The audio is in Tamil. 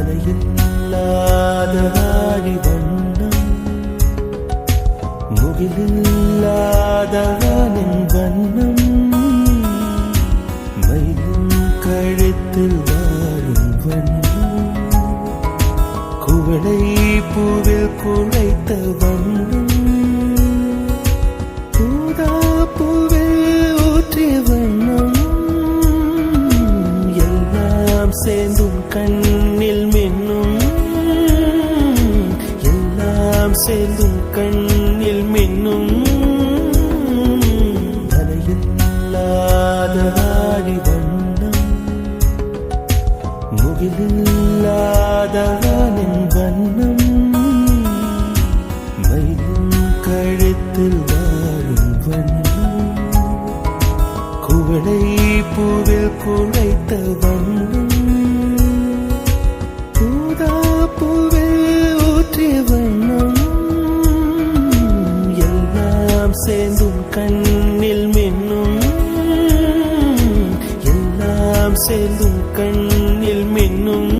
தலையில்லாத ஆடி வண்ணம் முகிலில்லாதவனின் வண்ணம் மயிலும் கழுத்தில் வாழும் வண்ணம் குவளை பூவில் குழைத்த வண்ணம் பூதா பூவில் ஊற்றிய வண்ணம் எல்லாம் சேர்ந்தும் கண்ணில் மின்னும் எல்லாம் சேர்ந்தும் கண்ணில் மின்னும் தலையில்லாத ஆடி வண்ணம் முகிலில்லாதவனின் வண்ணம் மயிலும் கழுத்தில் வாழும் வண்ணம் குவளை பூவில் குழைத்த வண்ணம் பூதா பூவில் ஊற்றிய வண்ணம் எல்லாம் சேர்ந்தும் கண்ணில் மின்னும் எல்லாம் சேர்ந்தும் கண்ணில் மின்னும்